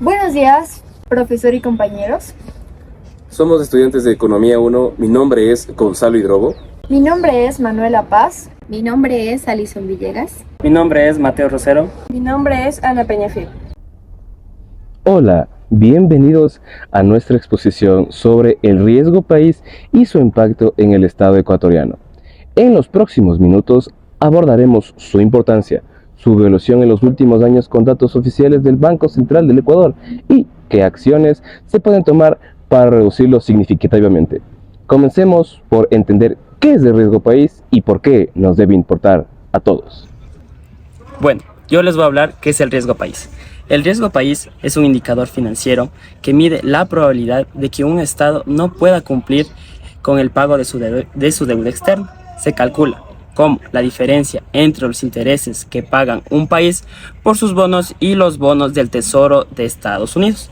Buenos días, profesor y compañeros. Somos estudiantes de Economía 1. Mi nombre es Gonzalo Hidrobo. Mi nombre es Manuela Paz. Mi nombre es Alison Villegas. Mi nombre es Mateo Rosero. Mi nombre es Ana Peñafil. Hola, bienvenidos a nuestra exposición sobre el riesgo país y su impacto en el Estado ecuatoriano. En los próximos minutos abordaremos su importancia, su evolución en los últimos años con datos oficiales del Banco Central del Ecuador y qué acciones se pueden tomar para reducirlo significativamente. Comencemos por entender qué es el riesgo país y por qué nos debe importar a todos. Bueno, yo les voy a hablar qué es el riesgo país. El riesgo país es un indicador financiero que mide la probabilidad de que un Estado no pueda cumplir con el pago de su deuda externa. Se calcula como la diferencia entre los intereses que pagan un país por sus bonos y los bonos del Tesoro de Estados Unidos,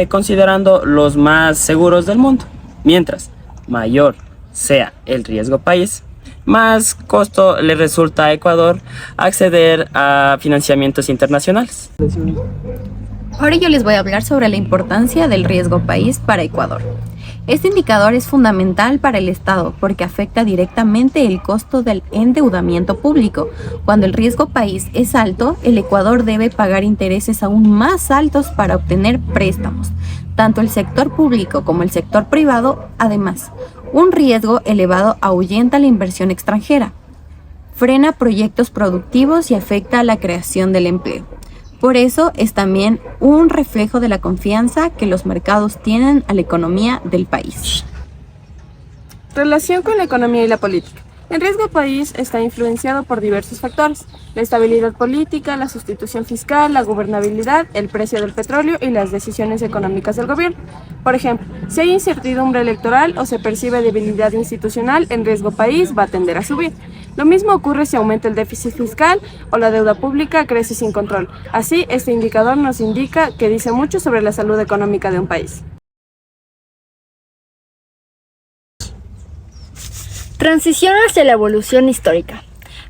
considerando los más seguros del mundo. Mientras mayor sea el riesgo país, más costo le resulta a Ecuador acceder a financiamientos internacionales. Ahora yo les voy a hablar sobre la importancia del riesgo país para Ecuador. Este indicador es fundamental para el Estado porque afecta directamente el costo del endeudamiento público. Cuando el riesgo país es alto, el Ecuador debe pagar intereses aún más altos para obtener préstamos, tanto el sector público como el sector privado. Además, un riesgo elevado ahuyenta la inversión extranjera, frena proyectos productivos y afecta a la creación del empleo. Por eso es también un reflejo de la confianza que los mercados tienen a la economía del país. Relación con la economía y la política. El riesgo país está influenciado por diversos factores: la estabilidad política, la sustitución fiscal, la gobernabilidad, el precio del petróleo y las decisiones económicas del gobierno. Por ejemplo, si hay incertidumbre electoral o se percibe debilidad institucional, el riesgo país va a tender a subir. Lo mismo ocurre si aumenta el déficit fiscal o la deuda pública crece sin control. Así, este indicador nos indica que dice mucho sobre la salud económica de un país. Transición hacia la evolución histórica.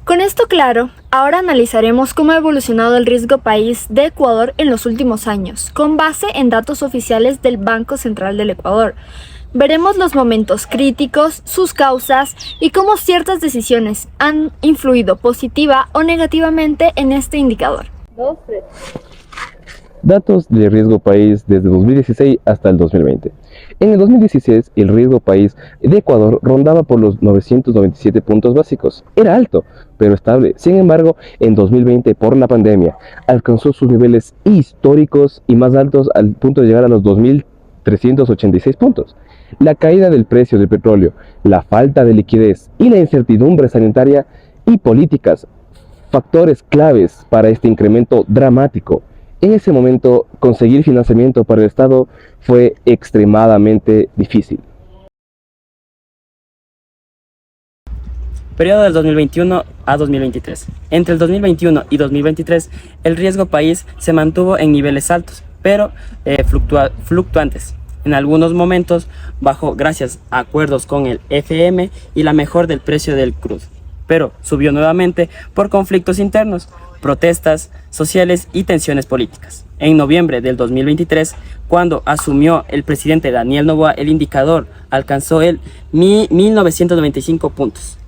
Con esto claro, ahora analizaremos cómo ha evolucionado el riesgo país de Ecuador en los últimos años, con base en datos oficiales del Banco Central del Ecuador. Veremos los momentos críticos, sus causas y cómo ciertas decisiones han influido positiva o negativamente en este indicador. Datos de riesgo país desde 2016 hasta el 2020. En el 2016, el riesgo país de Ecuador rondaba por los 997 puntos básicos. Era alto, pero estable. Sin embargo, en 2020, por la pandemia, alcanzó sus niveles históricos y más altos al punto de llegar a los 2.386 puntos. La caída del precio del petróleo, la falta de liquidez y la incertidumbre sanitaria y políticas, factores claves para este incremento dramático. En ese momento, conseguir financiamiento para el Estado fue extremadamente difícil. Periodo del 2021 a 2023. Entre el 2021 y 2023, el riesgo país se mantuvo en niveles altos, pero fluctuantes. En algunos momentos bajó gracias a acuerdos con el FMI y la mejora del precio del crudo, pero subió nuevamente por conflictos internos, protestas sociales y tensiones políticas. En noviembre del 2023, cuando asumió el presidente Daniel Noboa, el indicador alcanzó el 1.995 puntos.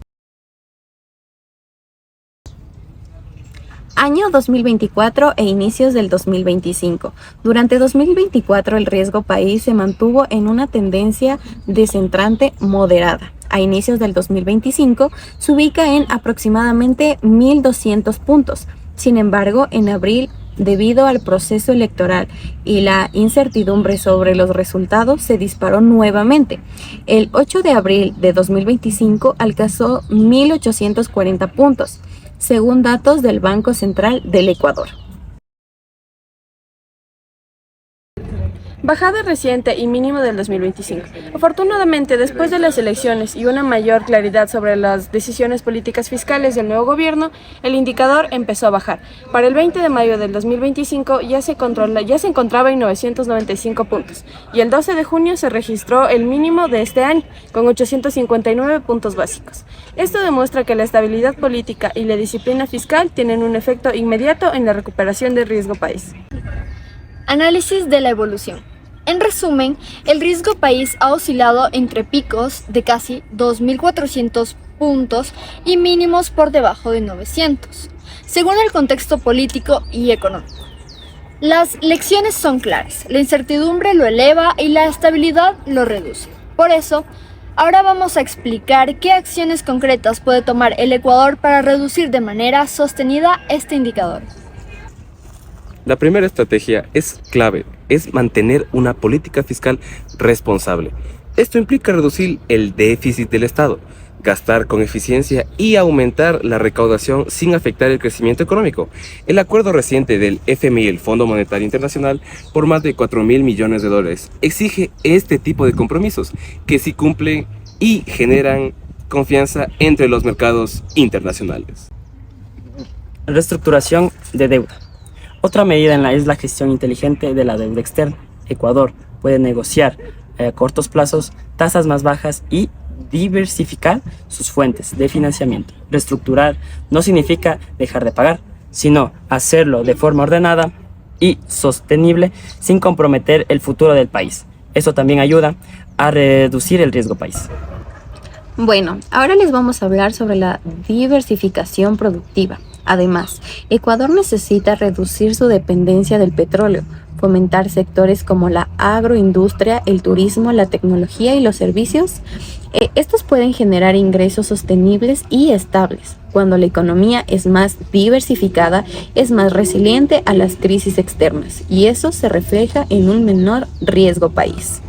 Año 2024 e inicios del 2025. Durante 2024 el riesgo país se mantuvo en una tendencia descendente moderada. A inicios del 2025 se ubica en aproximadamente 1.200 puntos. Sin embargo, en abril, debido al proceso electoral y la incertidumbre sobre los resultados, se disparó nuevamente. El 8 de abril de 2025 alcanzó 1.840 puntos, según datos del Banco Central del Ecuador. Bajada reciente y mínimo del 2025. Afortunadamente, después de las elecciones y una mayor claridad sobre las decisiones políticas fiscales del nuevo gobierno, el indicador empezó a bajar. Para el 20 de mayo del 2025 ya se encontraba en 995 puntos y el 12 de junio se registró el mínimo de este año, con 859 puntos básicos. Esto demuestra que la estabilidad política y la disciplina fiscal tienen un efecto inmediato en la recuperación del riesgo país. Análisis de la evolución. En resumen, el riesgo país ha oscilado entre picos de casi 2.400 puntos y mínimos por debajo de 900, según el contexto político y económico. Las lecciones son claras, la incertidumbre lo eleva y la estabilidad lo reduce. Por eso, ahora vamos a explicar qué acciones concretas puede tomar el Ecuador para reducir de manera sostenida este indicador. La primera estrategia es clave, es mantener una política fiscal responsable. Esto implica reducir el déficit del Estado, gastar con eficiencia y aumentar la recaudación sin afectar el crecimiento económico. El acuerdo reciente del FMI, el Fondo Monetario Internacional, por más de 4.000 millones de dólares, exige este tipo de compromisos que sí cumplen y generan confianza entre los mercados internacionales. Reestructuración de deuda. Otra medida es la gestión inteligente de la deuda externa. Ecuador puede negociar a cortos plazos tasas más bajas y diversificar sus fuentes de financiamiento. Reestructurar no significa dejar de pagar, sino hacerlo de forma ordenada y sostenible sin comprometer el futuro del país. Esto también ayuda a reducir el riesgo país. Bueno, ahora les vamos a hablar sobre la diversificación productiva. Además, Ecuador necesita reducir su dependencia del petróleo, fomentar sectores como la agroindustria, el turismo, la tecnología y los servicios. Estos pueden generar ingresos sostenibles y estables. Cuando la economía es más diversificada, es más resiliente a las crisis externas y eso se refleja en un menor riesgo país.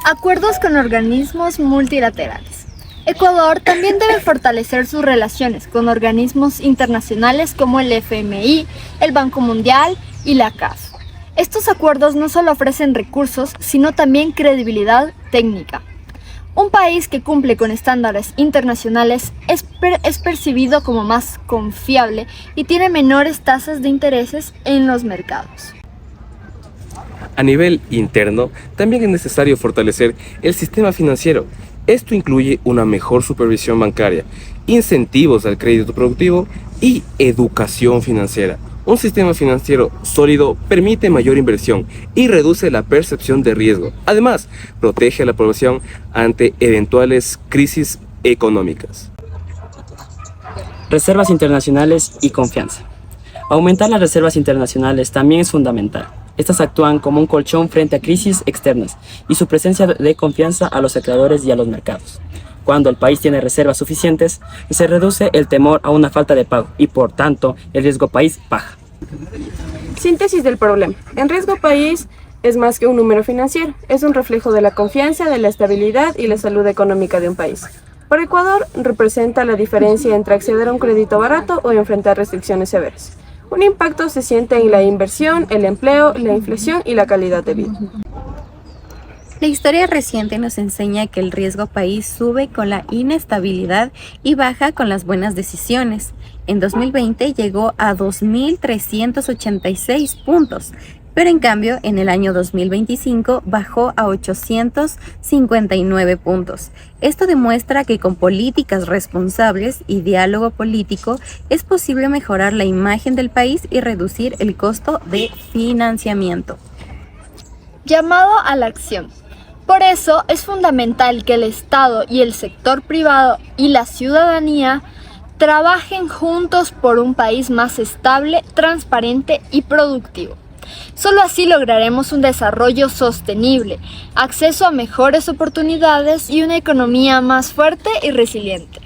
Acuerdos con organismos multilaterales. Ecuador también debe fortalecer sus relaciones con organismos internacionales como el FMI, el Banco Mundial y la CAF. Estos acuerdos no solo ofrecen recursos, sino también credibilidad técnica. Un país que cumple con estándares internacionales es percibido como más confiable y tiene menores tasas de intereses en los mercados. A nivel interno, también es necesario fortalecer el sistema financiero. Esto incluye una mejor supervisión bancaria, incentivos al crédito productivo y educación financiera. Un sistema financiero sólido permite mayor inversión y reduce la percepción de riesgo. Además, protege a la población ante eventuales crisis económicas. Reservas internacionales y confianza. Aumentar las reservas internacionales también es fundamental. Estas actúan como un colchón frente a crisis externas y su presencia de confianza a los acreedores y a los mercados. Cuando el país tiene reservas suficientes, se reduce el temor a una falta de pago y, por tanto, el riesgo país baja. Síntesis del problema. El riesgo país es más que un número financiero, es un reflejo de la confianza, de la estabilidad y la salud económica de un país. Para Ecuador, representa la diferencia entre acceder a un crédito barato o enfrentar restricciones severas. Un impacto se siente en la inversión, el empleo, la inflación y la calidad de vida. La historia reciente nos enseña que el riesgo país sube con la inestabilidad y baja con las buenas decisiones. En 2020 llegó a 2.386 puntos, pero en cambio en el año 2025 bajó a 859 puntos. Esto demuestra que con políticas responsables y diálogo político es posible mejorar la imagen del país y reducir el costo de financiamiento. Llamado a la acción. Por eso es fundamental que el Estado y el sector privado y la ciudadanía trabajen juntos por un país más estable, transparente y productivo. Solo así lograremos un desarrollo sostenible, acceso a mejores oportunidades y una economía más fuerte y resiliente.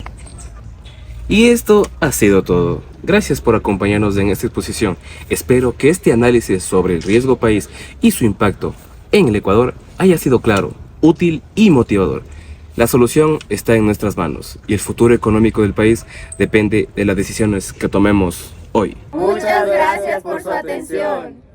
Y esto ha sido todo. Gracias por acompañarnos en esta exposición. Espero que este análisis sobre el riesgo país y su impacto en el Ecuador haya sido claro, útil y motivador. La solución está en nuestras manos y el futuro económico del país depende de las decisiones que tomemos hoy. Muchas gracias por su atención.